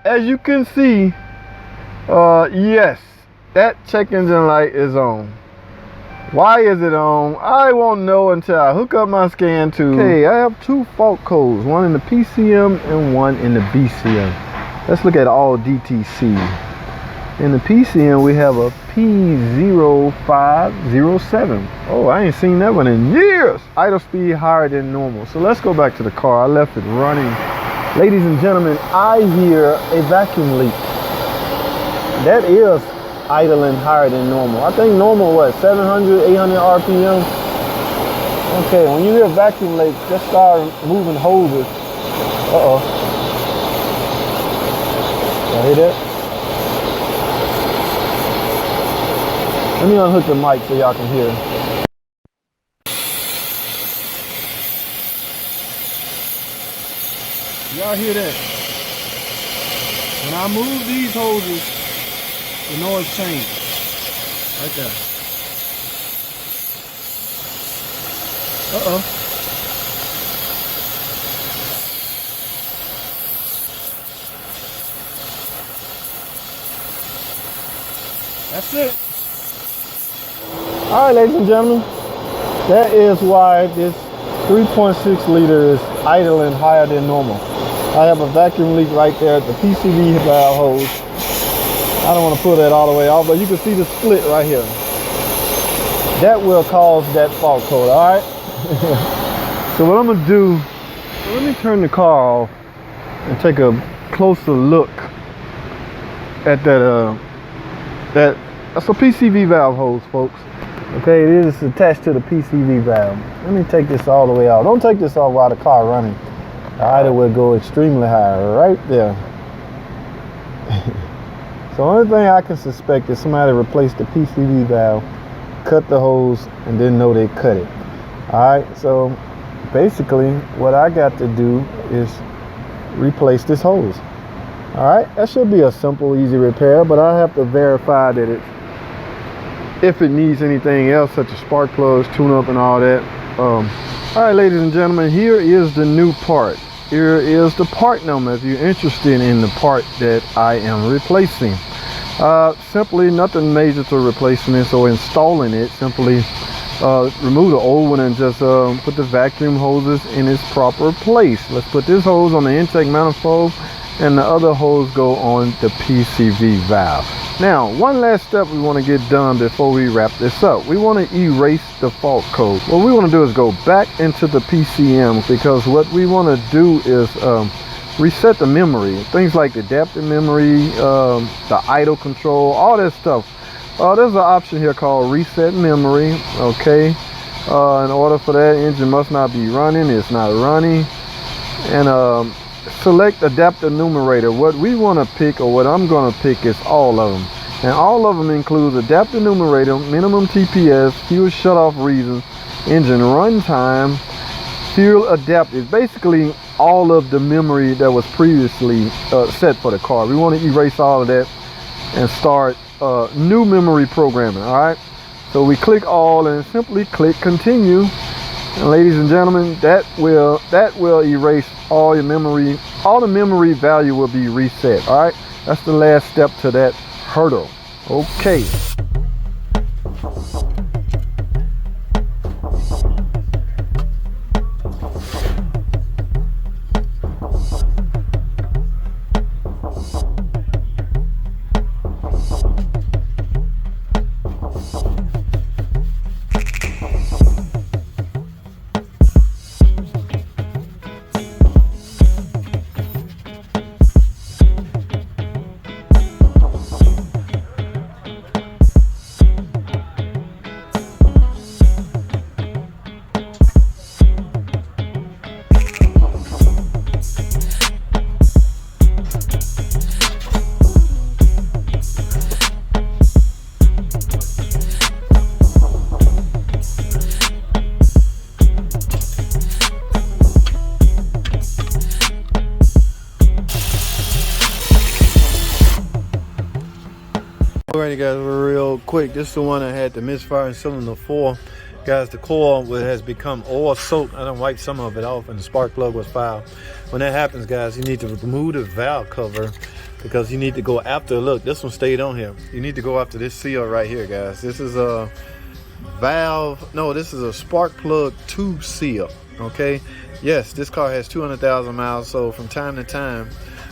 as you can see, yes, that check engine light is on. Why is it on? I won't know until I hook up my scan tube. Okay, I have two fault codes, one in the PCM and one in the BCM. Let's look at all DTC. In the PCM, we have a P0507. Oh, I ain't seen that one in years. Idle speed higher than normal. So let's go back to the car. I left it running. Ladies and gentlemen, I hear a vacuum leak. That is idling higher than normal. I think normal, what, 700, 800 RPM? Okay, when you hear vacuum leak, just start moving hoses. Uh-oh. Y'all hear that? Let me unhook the mic so y'all can hear. Y'all hear that? When I move these hoses, the noise changes. Right there. Uh-oh. That's it. All right, ladies and gentlemen, that is why this 3.6 liter is idling higher than normal. I have a vacuum leak right there at the PCV valve hose. I don't want to pull that all the way off, but you can see the split right here. That will cause that fault code, all right? So what I'm gonna do, let me turn the car off and take a closer look at that's a PCV valve hose, folks. Okay, it is attached to the PCV valve. Let me take this all the way out. Don't take this off while the car running. The idle will go extremely high right there. So the only thing I can suspect is somebody replaced the PCV valve, cut the hose, and didn't know they cut it. Alright, so basically what I got to do is replace this hose. Alright, that should be a simple, easy repair, but I have to verify that if it needs anything else, such as spark plugs, tune up, and all that. Alright, ladies and gentlemen, here is the new part. Here is the part number if you're interested in the part that I am replacing. Simply nothing major to replacing this or installing it. Simply remove the old one and just put the vacuum hoses in its proper place. Let's put this hose on the intake manifold and the other hose go on the PCV valve. Now, one last step we want to get done before we wrap this up. We want to erase the fault code. What we want to do is go back into the PCM, because what we want to do is reset the memory. Things like the adaptive memory, the idle control, all that stuff. There's an option here called reset memory. Okay, in order for that, engine must not be running. It's not running. And select adaptive numerator. What we want to pick, or what I'm going to pick, is all of them. And all of them includes adaptive numerator, minimum TPS, fuel shutoff reasons, engine runtime, fuel adaptive. Basically all of the memory that was previously set for the car. We want to erase all of that and start new memory programming. All right, so we click all and simply click continue. And ladies and gentlemen, that will erase all your memory. All the memory value will be reset. All right, that's the last step to that hurdle. Okay. Alrighty guys, real quick, this is the one that had the misfire in cylinder 4. Guys, the coil has become oil soaked. I done wiped some of it off and the spark plug was foul. When that happens, guys, you need to remove the valve cover because you need to go after, look, this one stayed on here. You need to go after this seal right here, guys. This is a valve, no, this is a spark plug tube seal, okay? Yes, this car has 200,000 miles, so from time to time,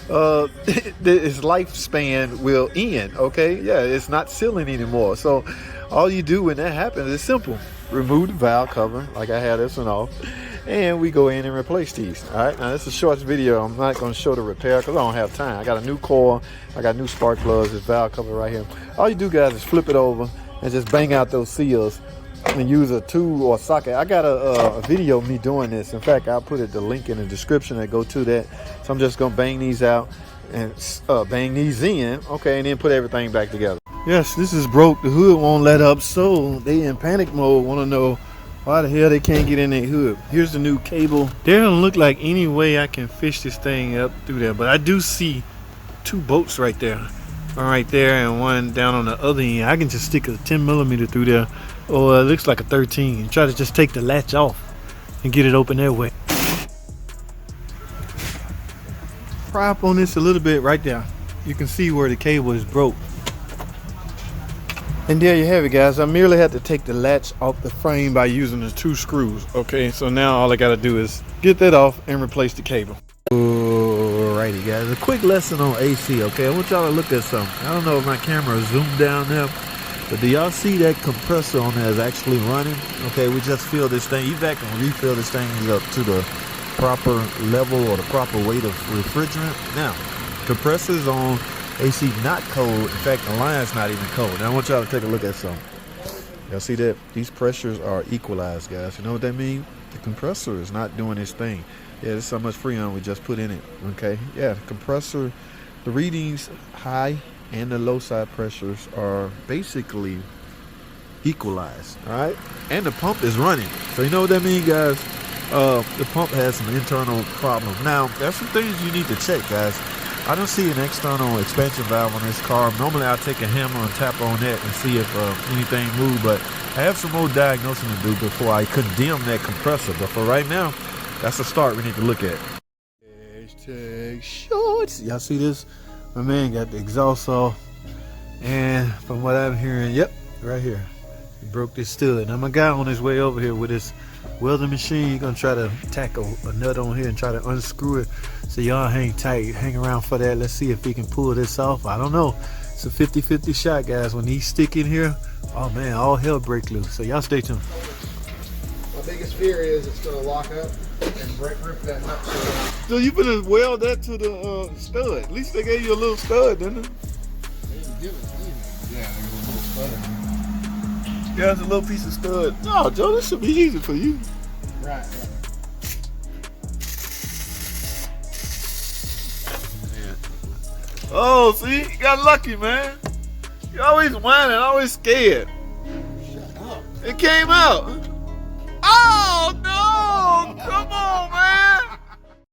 its lifespan will end, okay? Yeah, it's not sealing anymore. So all you do when that happens is simple. Remove the valve cover, like I had this one off, and we go in and replace these. All right, now this is a short video. I'm not going to show the repair because I don't have time. I got a new coil, I got new spark plugs, this valve cover right here. All you do, guys, is flip it over and just bang out those seals and use a tool or socket. I got a video of me doing this. In fact, I'll put the link in the description that go to that. So I'm just gonna bang these out and bang these in, okay, and then put everything back together. Yes, this is broke. The hood won't let up, so they in panic mode, want to know why the hell they can't get in their hood. Here's the new cable. There don't look like any way I can fish this thing up through there, but I do see 2 bolts right there. One right there and one down on the other end. I can just stick a 10mm through there, or it looks like a 13. Try to just take the latch off and get it open that way. Pry up on this a little bit right there. You can see where the cable is broke. And there you have it, guys. I merely had to take the latch off the frame by using the 2 screws. Okay, so now all I gotta do is get that off and replace the cable. Alrighty, guys, a quick lesson on AC. Okay, I want y'all to look at something. I don't know if my camera is zoomed down there, but do y'all see that compressor on there is actually running? Okay, we just fill this thing. You back and refill this thing up to the proper level or the proper weight of refrigerant. Now, compressor is on, AC not cold. In fact, the line's not even cold. Now I want y'all to take a look at something. Y'all see that? These pressures are equalized, guys. You know what that means? The compressor is not doing its thing. Yeah, this is how much Freon we just put in it. Okay, yeah, the compressor, the readings high and the low side pressures are basically equalized. All right, and the pump is running. So you know what that means, guys? The pump has some internal problems. Now, there's some things you need to check, guys. I don't see an external expansion valve on this car. Normally I'll take a hammer and tap on that and see if anything moves, but I have some more diagnosing to do before I condemn that compressor. But for right now, that's a start we need to look at. Hashtag shorts. Y'all see this? My man got the exhaust off, and from what I'm hearing, yep, right here, he broke this stud. Now my guy on his way over here with his welding machine, he's gonna try to tack a nut on here and try to unscrew it. So y'all hang tight, hang around for that. Let's see if he can pull this off. I don't know. It's a 50-50 shot, guys. When he stick in here, oh man, all hell break loose. So y'all stay tuned. My biggest fear is it's gonna lock up and rip that nut. So you better weld that to the stud. At least they gave you a little stud, didn't they? They didn't give it to me. Yeah, there's a little stud. Yeah, it's a little piece of stud. No, Joe, this should be easy for you. Right. Oh, see, you got lucky, man. You're always whining, always scared. Shut up. It came out. Oh no! Come on, man.